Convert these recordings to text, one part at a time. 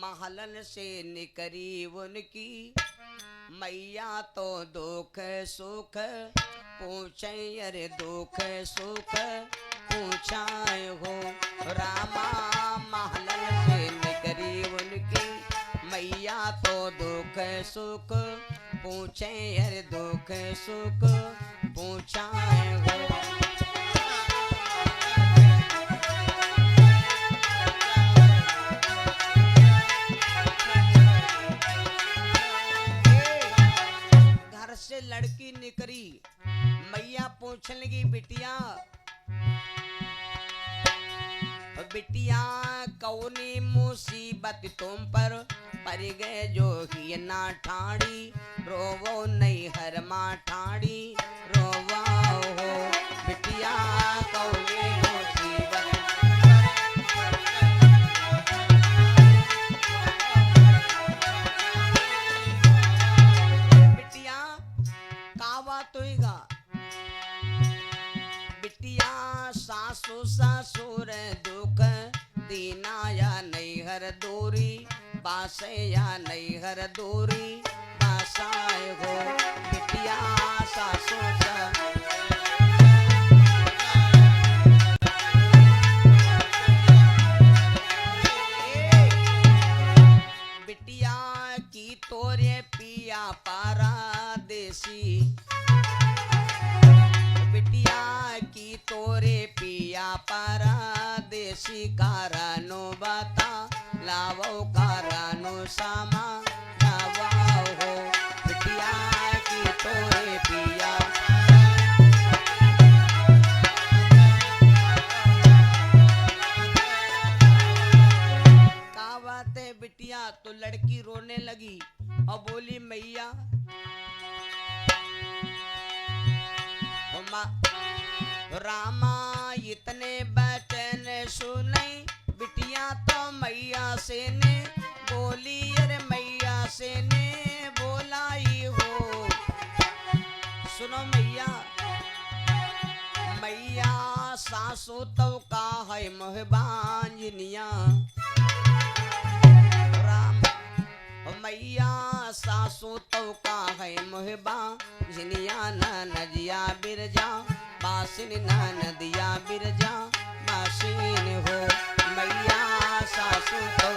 महलन से निकरी उनकी मैया तो दुख सुख पूछे, अरे दुख सुख पूछाए हो। रामा महलन से निकरी उनकी मैया तो दुख सुख पूछे, अरे दुख सुख पूछाए हो। से लड़की निकरी, मैया पूछने लगी बिटिया, बिटिया कौनी मुसीबत तुम पर पड़ गए जो ही ना ठाड़ी, रोवो नहीं हर माँ ठाड़ी रोवा हो। बिटिया कौनी मुसीबत बिटिया सासु ससुर दुख दीना या नैहर दूरी बासे या नैहर दूरी बासाए हो। बिटिया सासु बिटिया की तोरे पिया पारादेसी, बिटिया की तोरे पिया पारादेसी कारानो बता लावो कारानो सामा लावो हो। बिटिया की तोरे पिया का बात है बिटिया। तो लड़की रोने लगी और बोली मैया रामा इतने बचन सुने, बिटिया तो मैया से ने बोली, अरे मैया से ने बोलाई हो। सुनो मैया, मैया सासू तो का है मोहबांजनिया, राम मैया सासू तो का है मोहबांजनिया, नदिया बिरजा बासिन नदिया बिरजा बासिन हो। मैया सासू तो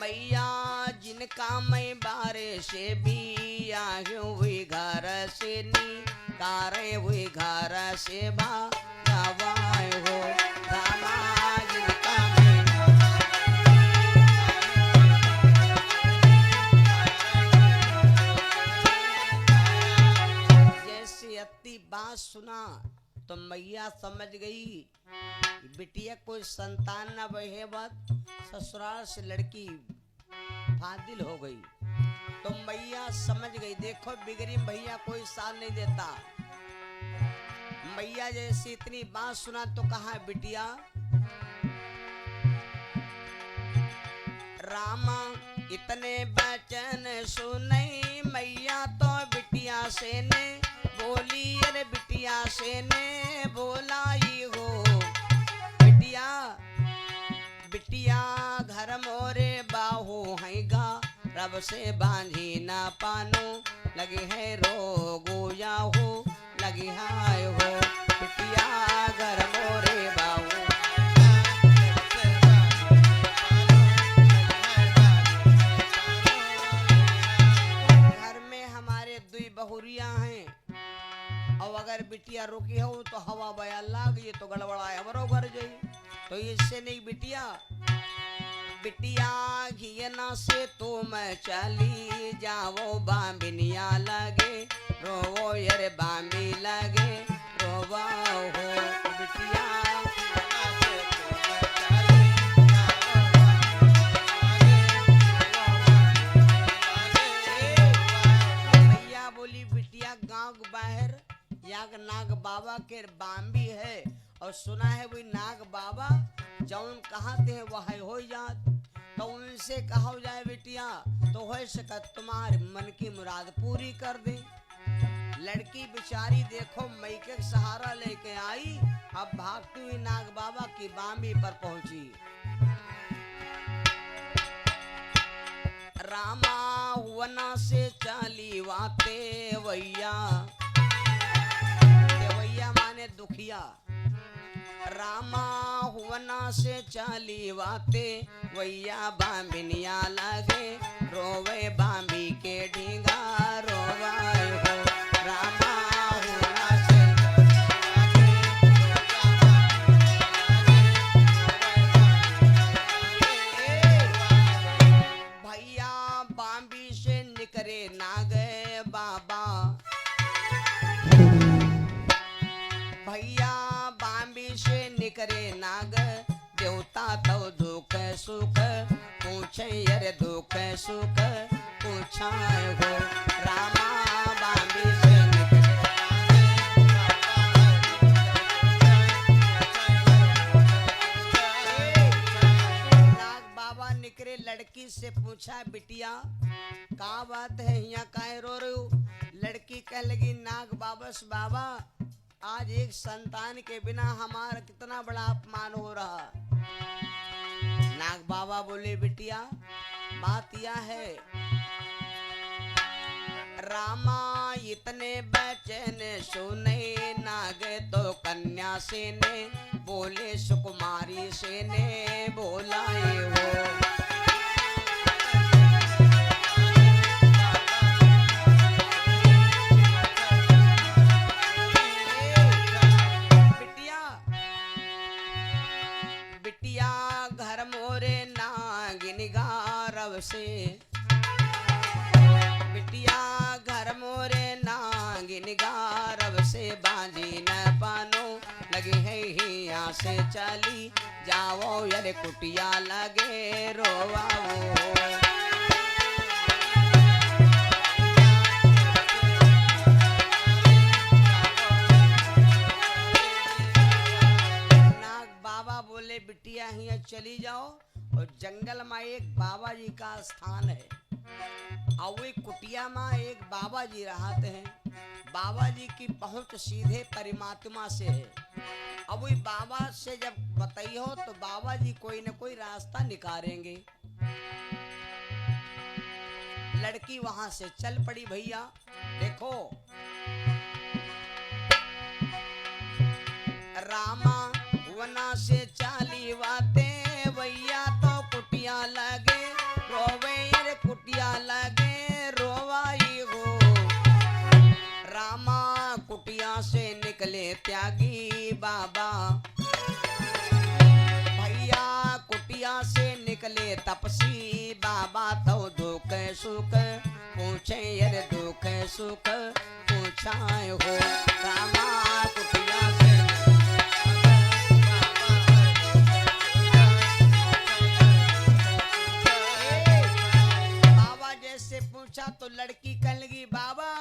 मैया जिनका मैं बारे से भी आगे हुई घर से नी कारे हुई घर से भावाए हो। रामा जिनका बात सुना तो मैया समझ गई बिटिया कोई संतान न बहे, बात ससुराल से लड़की फादिल हो गई। तो मैया समझ गई, देखो बिगड़ी भैया कोई साथ नहीं देता। मैया जैसे इतनी बात सुना तो कहा बिटिया रामा इतने बचन सुने, मैया तो बिटिया से ने बोली, अरे बिटिया से ने बोलाई हो। बिटिया बिटिया घर मोरे बाहू हैगा, रब से बांधी ना पानो लगे है रोगो या हो लगी हाय हो। बिटिया घर मोरे बाहू घर में हमारे दुई बहुरिया हैं, और अगर बिटिया रुकी हो तो हवा बया लाग ये तो गड़बड़ाए हमरो घर जाई। तो इससे नहीं बिटिया बिटिया घियना से तुम चली जाओ, बांबिनिया लगे रोवो यार बांबी लगे रोवा हो। बिटिया मैया बोली बिटिया गांव बाहर याग नाग बाबा के बांबी है, और सुना है वही नाग बाबा जौन कहते हैं वह हो जात। तो उनसे कहा जाए बिटिया तो हो सकत तुम्हारे मन की मुराद पूरी कर दे। लड़की बेचारी देखो मई के सहारा लेके आई, अब भागती हुई नाग बाबा की बामी पर पहुंची। रामा वना से चाली वाते वैया, वैया माने दुखिया। रामा हुवना से चाली वाते वैया बामिनिया लगे रोवे बामी के ढींगा रोवाए हो। रामा हुवना से भैया बामी से निकरे नागे बाबा, भैया बाम्बी से निकरे नाग देवता तो दुख सुख पूछे, अरे दुख सुख पूछा हो। रामा बाम्बी से नाग बाबा निकरे, लड़की से पूछा बिटिया का बात है, यहाँ काहे रो रही हो? लड़की कह लगी नाग बाबस बाबा आज एक संतान के बिना हमारा कितना बड़ा अपमान हो रहा। नाग बाबा बोले बिटिया बात यह है, रामा इतने बेचैन सुने नाग तो कन्या से ने बोले सुकुमारी से ने बोलाए हो। से बिटिया घर मोरे नागिन गारव से बांधी न पानो लगे है हिया से चली जाओ यारे कुटिया लगे रोवाओ। नाग बाबा बोले बिटिया हिया चली जाओ, और जंगल में एक बाबा जी का स्थान है, और वो कुटिया में एक बाबा जी रहते हैं। बाबा जी की पहुंच सीधे परमात्मा से है। अब वही बाबा से जब बताइए हो तो बाबा जी कोई न कोई रास्ता निकालेंगे। लड़की वहां से चल पड़ी। भैया देखो रामा वना से चाली वाते भैया तो कुटिया लगे रोवे रे कुटिया लगे रोवाई हो। रामा कुटिया से निकले त्यागी बाबा, भैया कुटिया से निकले तपसी बाबा तो दुख सुख पूछे अरे दुख सुख पूछाए हो। रामा कुटिया से पूछा तो लड़की कहने लगी बाबा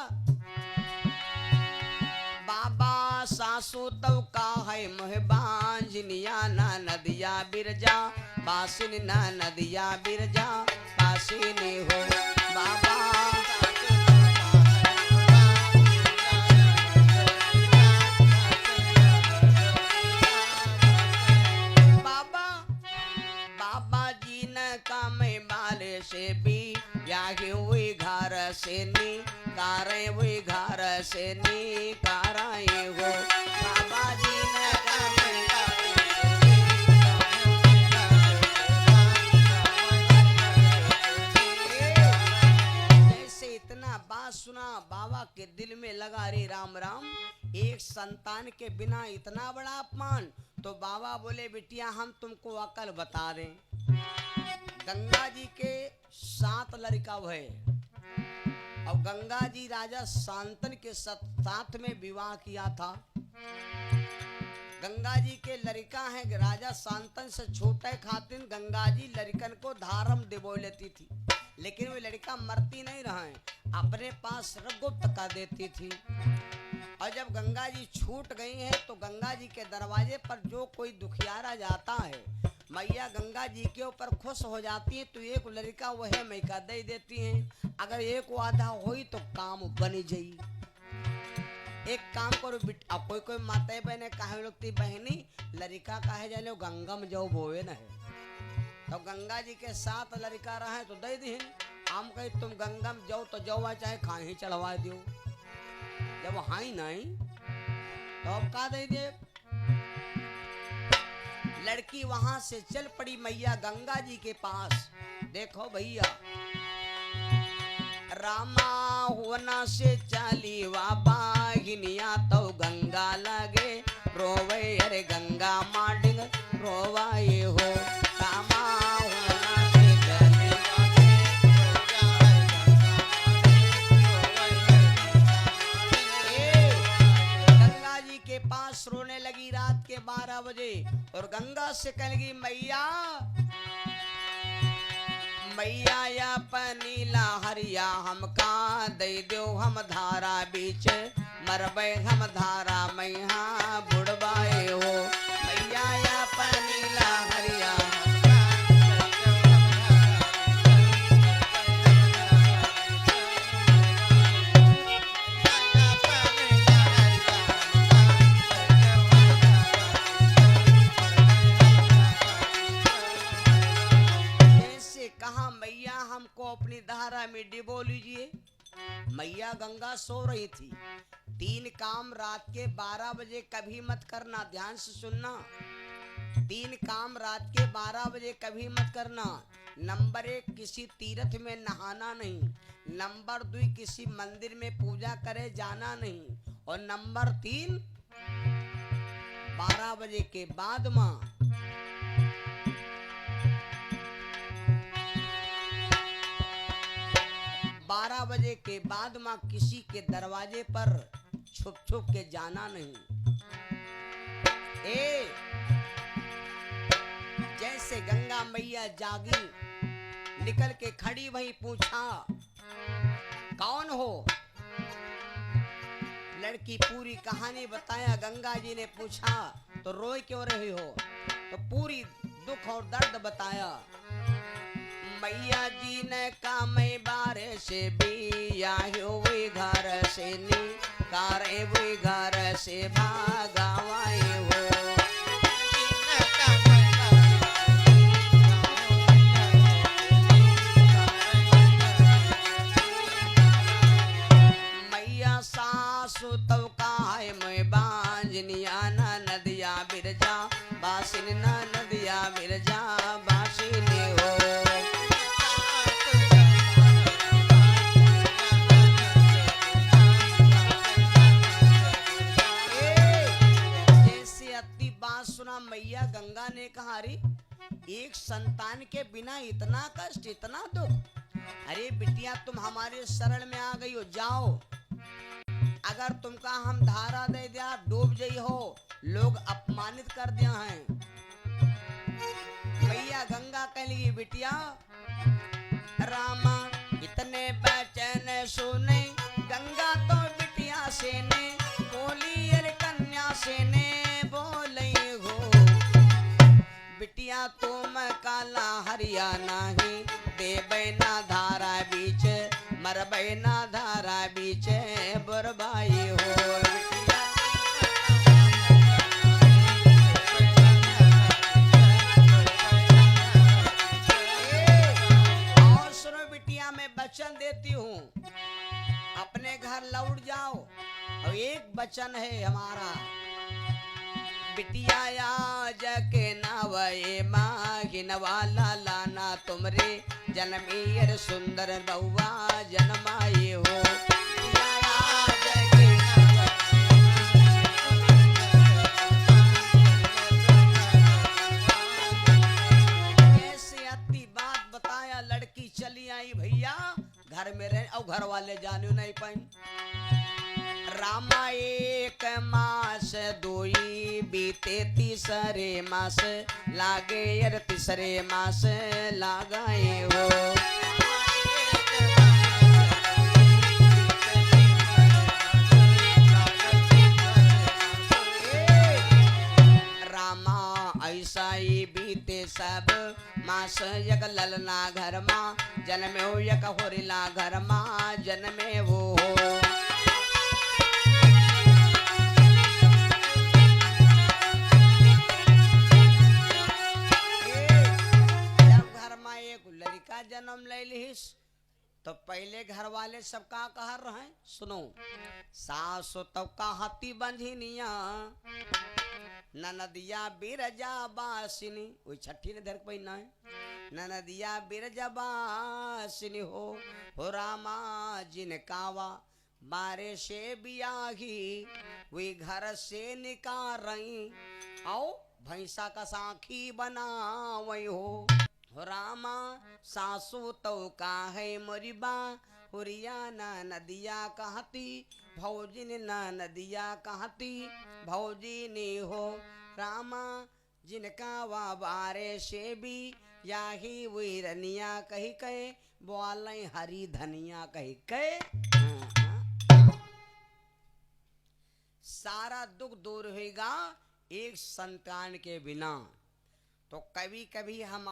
बाबा सासू तो का है मोहबांजनिया ना नदिया बिरजा बासिन ना नदिया बिरजा बासिनी हो। बाबा बाबा बाबा जी न काम बाले से भी यागी हुई घर से नी कारे हुई घर से नी काराए हो। बाबा जी ने जैसे इतना बात सुना बाबा के दिल में लगा रे राम राम, एक संतान के बिना इतना बड़ा अपमान। तो बाबा बोले बिटिया हम तुमको अकल बता दें। गंगा जी के 7 लड़का हुए और गंगा जी राजा शांतन के साथ में विवाह किया था। गंगा जी के लड़का है राजा शांतन से छोटे खातिन गंगा जी लड़कन को धारम दिबो लेती थी, लेकिन वो लड़का मरती नहीं रहा, अपने पास रगुप्त कर देती थी। और जब गंगा जी छूट गई है तो गंगा जी के दरवाजे पर जो कोई दुखियारा जाता है मैया गंगा जी के ऊपर खुश हो जाती है, तो एक लड़का वह मैका दे देती है। अगर एक आधा हुई तो काम बनी जाई। एक काम करो अब कोई कोई माताएं बहने कहे लोग ती बहनी लड़का कहे जाने गंगा में जाओ बोए न है तो गंगा जी के साथ लड़का रहे तो दे दी हम कही तुम गंगा में जाओ तो जाओ चाहे खा ही चढ़वा दियो जब हाई नहीं तो अब का दे दे। लड़की वहां से चल पड़ी मैया गंगा जी के पास। देखो भैया रामा होना से चाली बाघिनिया तो गंगा लगे रोवे अरे गंगा माडिंग रोवाए हो रामा होना से चाली गंगा जी के पास रोने लगी रात के 12 बजे और गंगा से कह लगी मैया मैया या पनीला हरिया हमका दे दो हम धारा बीच मरबे हम धारा मैया बुड़बाए हो मैया या पनीला हरिया कहा मैया हमको अपनी धारा में डिबो लीजिए। मैया गंगा सो रही थी। 3 काम रात के 12 बजे कभी मत करना, ध्यान से सुनना। 3 काम रात के 12 बजे कभी मत करना। नंबर 1 किसी तीर्थ में नहाना नहीं। नंबर 2 किसी मंदिर में पूजा करे जाना नहीं। और नंबर 3 12 बजे के बाद माँ 12 बजे के बाद माँ किसी के दरवाजे पर छुप छुप के जाना नहीं। जैसे गंगा मैया जागी निकल के खड़ी वही पूछा कौन हो। लड़की पूरी कहानी बताया। गंगा जी ने पूछा तो रोए क्यों रही हो, तो पूरी दुख और दर्द बताया। मैया जी ने कामे बारे से भी आयो वे घर से निकारे वे घर से भागावाए हो। मैया सासु तब काहे मैं बांझनिया ना नदिया बिरजा बासिन ना नदिया बिरजा बासिनी हो। सुना मैया गंगा ने कहा अरे एक संतान के बिना इतना कष्ट इतना दुख। अरे बिटिया तुम हमारे शरण में आ गई हो, जाओ। अगर तुमका हम धारा दे दिया डूब जाई हो, लोग अपमानित कर दिया हैं। मैया गंगा कह लगी बिटिया रामा इतने बेचैन सुने गंगा तो बिटिया से ने बोली अरे कन्या से ने बोले हो बिटिया तुम काला हरिया नहीं देबे ना धारा बीच मरबे ना धारा बीच बरबाई हो। और सुनो बिटिया मैं वचन देती हूँ अपने घर लौट जाओ। और एक वचन है हमारा बिटिया जके नावे मागिनवा लाना तुमरे जन्मीर सुंदर बउआ जन्माए हो। ऐसे अति बात बताया। लड़की चली आई भैया घर में रह और घर वाले जाने नहीं पाई। रामा 1 मास 2 बीते तीसरे मास लागे यार तीसरे मास लगाए हो। रामा ऐसा ही बीते सब मास यक ललना घर माँ जन्मे हो यक होरिला घर माँ जन्मे वो हो। तो पहले घर वाले सबका कह रहे सुनो सासु तब का हाथी बंझिनिया ननदिया बिरजा बासिनी वही छठी ने धर पहिना है ननदिया बिरजा बासिनी हो रामा जिनकावा बारे से बियाही वे घर से निकाल रही आओ भैंसा का साखी बनावई हो रामा सासू तो का है मरिबा हुरिया ना नदिया कहती भौजी ने ना नदिया कहती भौजी ने हो रामा जिनका वा बारे से भी याही वही रनिया कही कहे बोल हरी धनिया कही कहे सारा दुख दूर होगा एक संतान के बिना तो कभी कभी हम